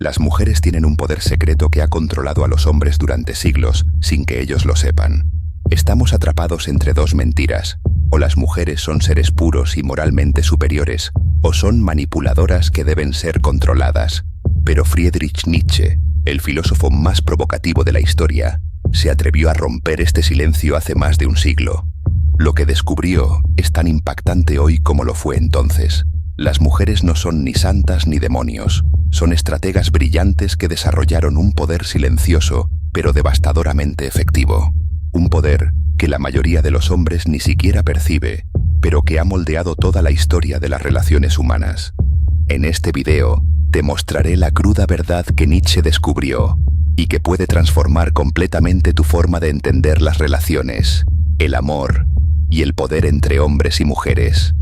Las mujeres tienen un poder secreto que ha controlado a los hombres durante siglos, sin que ellos lo sepan. Estamos atrapados entre dos mentiras. O las mujeres son seres puros y moralmente superiores, o son manipuladoras que deben ser controladas. Pero Friedrich Nietzsche, el filósofo más provocativo de la historia, se atrevió a romper este silencio hace más de un siglo. Lo que descubrió es tan impactante hoy como lo fue entonces. Las mujeres no son ni santas ni demonios. Son estrategas brillantes que desarrollaron un poder silencioso, pero devastadoramente efectivo. Un poder que la mayoría de los hombres ni siquiera percibe, pero que ha moldeado toda la historia de las relaciones humanas. En este video, te mostraré la cruda verdad que Nietzsche descubrió y que puede transformar completamente tu forma de entender las relaciones, el amor y el poder entre hombres y mujeres.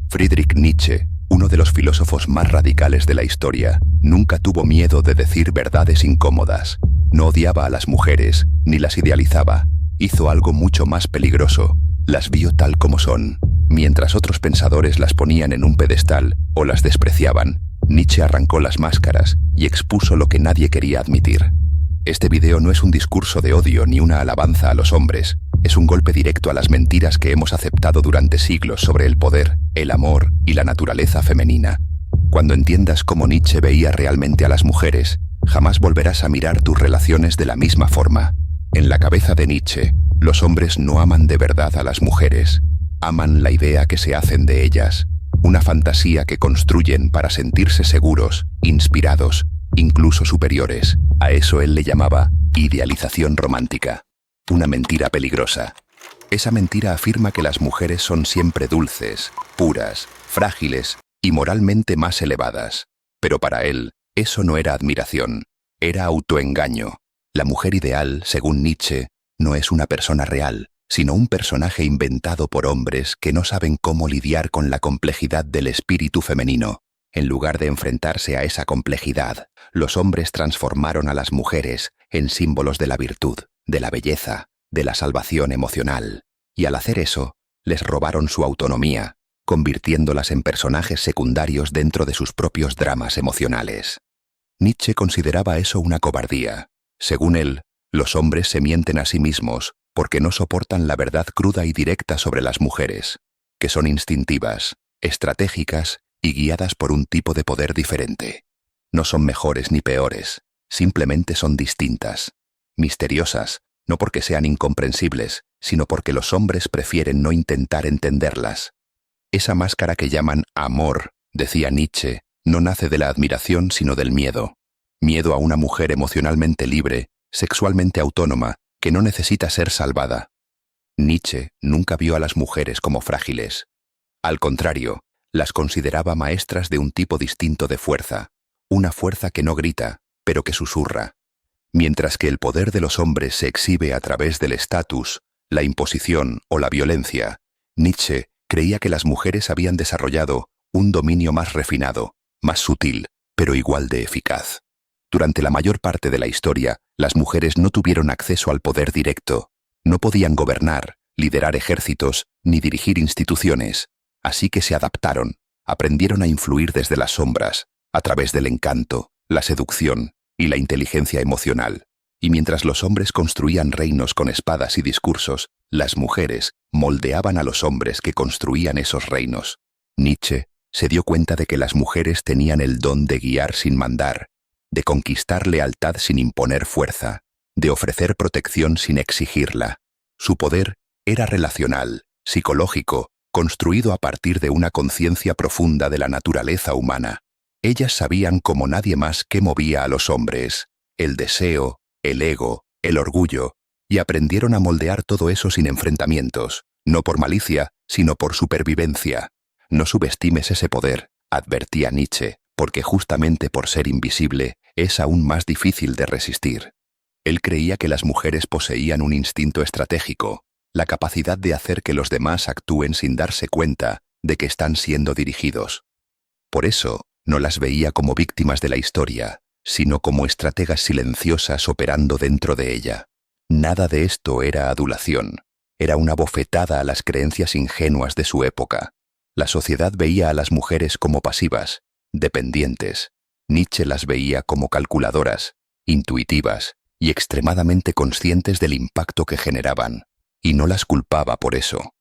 Friedrich Nietzsche, uno de los filósofos más radicales de la historia, nunca tuvo miedo de decir verdades incómodas. No odiaba a las mujeres, ni las idealizaba. Hizo algo mucho más peligroso. Las vio tal como son. Mientras otros pensadores las ponían en un pedestal o las despreciaban, Nietzsche arrancó las máscaras y expuso lo que nadie quería admitir. Este video no es un discurso de odio ni una alabanza a los hombres. Es un golpe directo a las mentiras que hemos aceptado durante siglos sobre el poder, el amor y la naturaleza femenina. Cuando entiendas cómo Nietzsche veía realmente a las mujeres, jamás volverás a mirar tus relaciones de la misma forma. En la cabeza de Nietzsche, los hombres no aman de verdad a las mujeres. Aman la idea que se hacen de ellas, una fantasía que construyen para sentirse seguros, inspirados, incluso superiores. A eso él le llamaba idealización romántica. Una mentira peligrosa. Esa mentira afirma que las mujeres son siempre dulces, puras, frágiles y moralmente más elevadas. Pero para él, eso no era admiración, era autoengaño. La mujer ideal, según Nietzsche, no es una persona real, sino un personaje inventado por hombres que no saben cómo lidiar con la complejidad del espíritu femenino. En lugar de enfrentarse a esa complejidad, los hombres transformaron a las mujeres en símbolos de la virtud, de la belleza, de la salvación emocional. Y al hacer eso, les robaron su autonomía, convirtiéndolas en personajes secundarios dentro de sus propios dramas emocionales. Nietzsche consideraba eso una cobardía. Según él, los hombres se mienten a sí mismos porque no soportan la verdad cruda y directa sobre las mujeres, que son instintivas, estratégicas y guiadas por un tipo de poder diferente. No son mejores ni peores, simplemente son distintas. Misteriosas, no porque sean incomprensibles, sino porque los hombres prefieren no intentar entenderlas. Esa máscara que llaman amor, decía Nietzsche, no nace de la admiración sino del miedo. Miedo a una mujer emocionalmente libre, sexualmente autónoma, que no necesita ser salvada. Nietzsche nunca vio a las mujeres como frágiles. Al contrario, las consideraba maestras de un tipo distinto de fuerza, una fuerza que no grita, pero que susurra. Mientras que el poder de los hombres se exhibe a través del estatus, la imposición o la violencia, Nietzsche creía que las mujeres habían desarrollado un dominio más refinado, más sutil, pero igual de eficaz. Durante la mayor parte de la historia, las mujeres no tuvieron acceso al poder directo, no podían gobernar, liderar ejércitos, ni dirigir instituciones, así que se adaptaron, aprendieron a influir desde las sombras, a través del encanto, la seducción y la inteligencia emocional. Y mientras los hombres construían reinos con espadas y discursos, las mujeres moldeaban a los hombres que construían esos reinos. Nietzsche se dio cuenta de que las mujeres tenían el don de guiar sin mandar, de conquistar lealtad sin imponer fuerza, de ofrecer protección sin exigirla. Su poder era relacional, psicológico, construido a partir de una conciencia profunda de la naturaleza humana. Ellas sabían como nadie más qué movía a los hombres, el deseo, el ego, el orgullo, y aprendieron a moldear todo eso sin enfrentamientos, no por malicia, sino por supervivencia. No subestimes ese poder, advertía Nietzsche, porque justamente por ser invisible, es aún más difícil de resistir. Él creía que las mujeres poseían un instinto estratégico, la capacidad de hacer que los demás actúen sin darse cuenta de que están siendo dirigidos. Por eso, no las veía como víctimas de la historia, sino como estrategas silenciosas operando dentro de ella. Nada de esto era adulación, era una bofetada a las creencias ingenuas de su época. La sociedad veía a las mujeres como pasivas, dependientes, Nietzsche las veía como calculadoras, intuitivas y extremadamente conscientes del impacto que generaban, y no las culpaba por eso.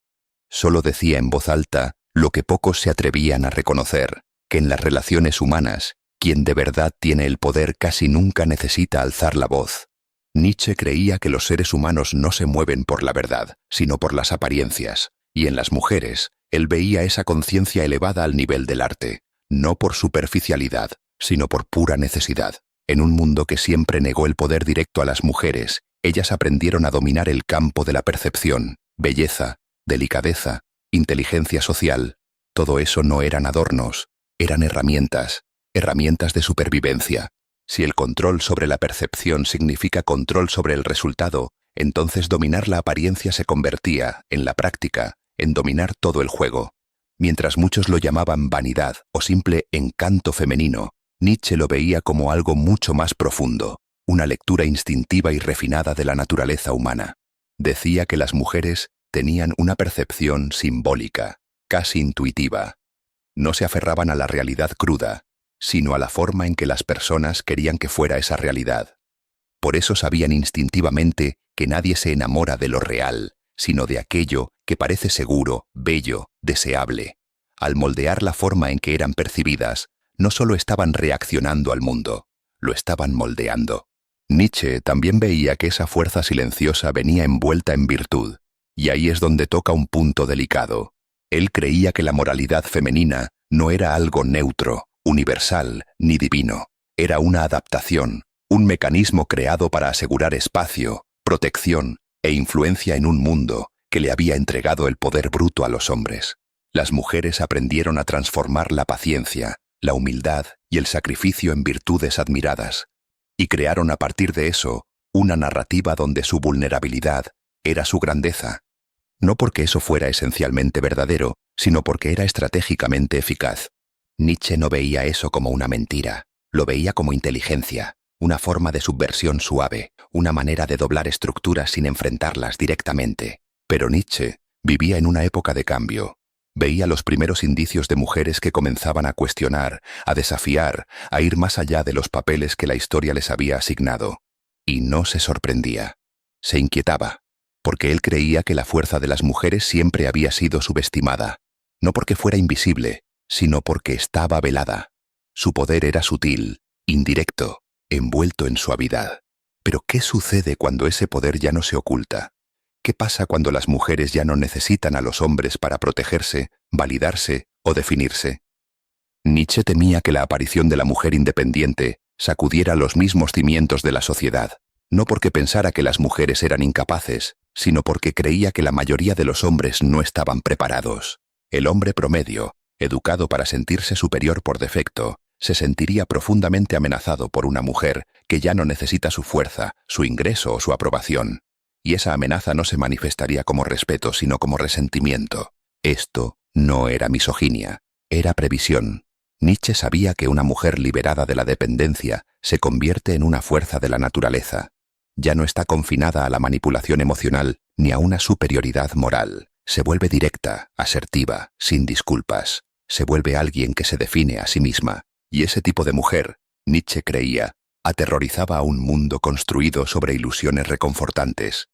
Solo decía en voz alta lo que pocos se atrevían a reconocer, que en las relaciones humanas, quien de verdad tiene el poder casi nunca necesita alzar la voz. Nietzsche creía que los seres humanos no se mueven por la verdad, sino por las apariencias, y en las mujeres, él veía esa conciencia elevada al nivel del arte, no por superficialidad, sino por pura necesidad. En un mundo que siempre negó el poder directo a las mujeres, ellas aprendieron a dominar el campo de la percepción, belleza, delicadeza, inteligencia social. Todo eso no eran adornos, eran herramientas de supervivencia. Si el control sobre la percepción significa control sobre el resultado, entonces dominar la apariencia se convertía, en la práctica, en dominar todo el juego. Mientras muchos lo llamaban vanidad o simple encanto femenino, Nietzsche lo veía como algo mucho más profundo, una lectura instintiva y refinada de la naturaleza humana. Decía que las mujeres tenían una percepción simbólica, casi intuitiva. No se aferraban a la realidad cruda, sino a la forma en que las personas querían que fuera esa realidad. Por eso sabían instintivamente que nadie se enamora de lo real, sino de aquello que parece seguro, bello, deseable. Al moldear la forma en que eran percibidas, no solo estaban reaccionando al mundo, lo estaban moldeando. Nietzsche también veía que esa fuerza silenciosa venía envuelta en virtud, y ahí es donde toca un punto delicado. Él creía que la moralidad femenina no era algo neutro, universal ni divino. Era una adaptación, un mecanismo creado para asegurar espacio, protección e influencia en un mundo que le había entregado el poder bruto a los hombres. Las mujeres aprendieron a transformar la paciencia, la humildad y el sacrificio en virtudes admiradas, y crearon a partir de eso una narrativa donde su vulnerabilidad era su grandeza. No porque eso fuera esencialmente verdadero, sino porque era estratégicamente eficaz. Nietzsche no veía eso como una mentira, lo veía como inteligencia, una forma de subversión suave, una manera de doblar estructuras sin enfrentarlas directamente. Pero Nietzsche vivía en una época de cambio. Veía los primeros indicios de mujeres que comenzaban a cuestionar, a desafiar, a ir más allá de los papeles que la historia les había asignado. Y no se sorprendía. Se inquietaba, porque él creía que la fuerza de las mujeres siempre había sido subestimada, no porque fuera invisible, sino porque estaba velada. Su poder era sutil, indirecto, envuelto en suavidad. Pero ¿qué sucede cuando ese poder ya no se oculta? ¿Qué pasa cuando las mujeres ya no necesitan a los hombres para protegerse, validarse o definirse? Nietzsche temía que la aparición de la mujer independiente sacudiera los mismos cimientos de la sociedad, no porque pensara que las mujeres eran incapaces, sino porque creía que la mayoría de los hombres no estaban preparados. El hombre promedio, educado para sentirse superior por defecto, se sentiría profundamente amenazado por una mujer que ya no necesita su fuerza, su ingreso o su aprobación. Y esa amenaza no se manifestaría como respeto, sino como resentimiento. Esto no era misoginia, era previsión. Nietzsche sabía que una mujer liberada de la dependencia se convierte en una fuerza de la naturaleza. Ya no está confinada a la manipulación emocional ni a una superioridad moral. Se vuelve directa, asertiva, sin disculpas. Se vuelve alguien que se define a sí misma. Y ese tipo de mujer, Nietzsche creía, aterrorizaba a un mundo construido sobre ilusiones reconfortantes.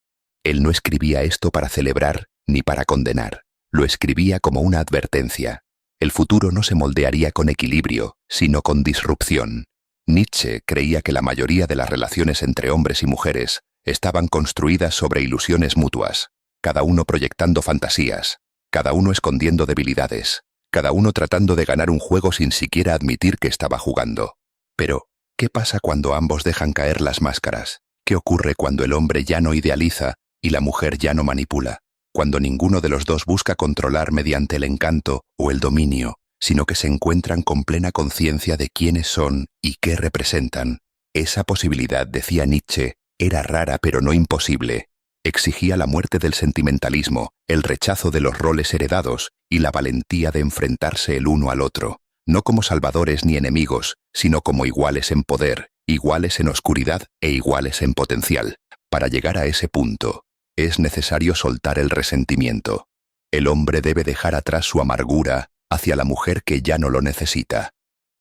Él no escribía esto para celebrar ni para condenar. Lo escribía como una advertencia. El futuro no se moldearía con equilibrio, sino con disrupción. Nietzsche creía que la mayoría de las relaciones entre hombres y mujeres estaban construidas sobre ilusiones mutuas, cada uno proyectando fantasías, cada uno escondiendo debilidades, cada uno tratando de ganar un juego sin siquiera admitir que estaba jugando. Pero, ¿qué pasa cuando ambos dejan caer las máscaras? ¿Qué ocurre cuando el hombre ya no idealiza y la mujer ya no manipula? Cuando ninguno de los dos busca controlar mediante el encanto o el dominio, sino que se encuentran con plena conciencia de quiénes son y qué representan. Esa posibilidad, decía Nietzsche, era rara pero no imposible. Exigía la muerte del sentimentalismo, el rechazo de los roles heredados y la valentía de enfrentarse el uno al otro, no como salvadores ni enemigos, sino como iguales en poder, iguales en oscuridad e iguales en potencial. Para llegar a ese punto, es necesario soltar el resentimiento. El hombre debe dejar atrás su amargura hacia la mujer que ya no lo necesita.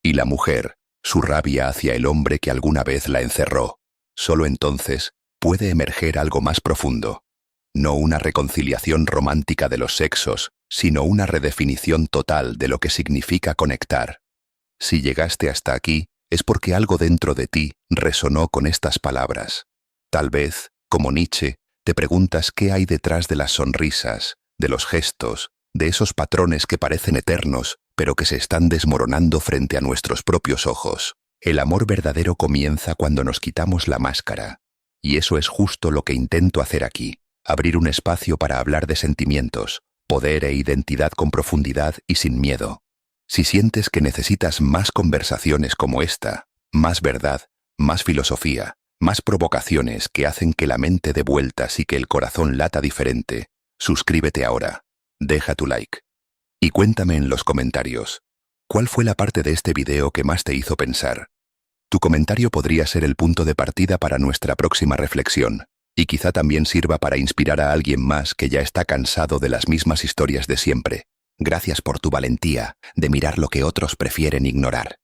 Y la mujer su rabia hacia el hombre que alguna vez la encerró. Solo entonces puede emerger algo más profundo. No una reconciliación romántica de los sexos, sino una redefinición total de lo que significa conectar. Si llegaste hasta aquí, es porque algo dentro de ti resonó con estas palabras. Tal vez, como Nietzsche, te preguntas qué hay detrás de las sonrisas, de los gestos, de esos patrones que parecen eternos, pero que se están desmoronando frente a nuestros propios ojos. El amor verdadero comienza cuando nos quitamos la máscara. Y eso es justo lo que intento hacer aquí. Abrir un espacio para hablar de sentimientos, poder e identidad con profundidad y sin miedo. Si sientes que necesitas más conversaciones como esta, más verdad, más filosofía, más provocaciones que hacen que la mente dé vueltas y que el corazón lata diferente, suscríbete ahora, deja tu like. Y cuéntame en los comentarios, ¿cuál fue la parte de este video que más te hizo pensar? Tu comentario podría ser el punto de partida para nuestra próxima reflexión, y quizá también sirva para inspirar a alguien más que ya está cansado de las mismas historias de siempre. Gracias por tu valentía de mirar lo que otros prefieren ignorar.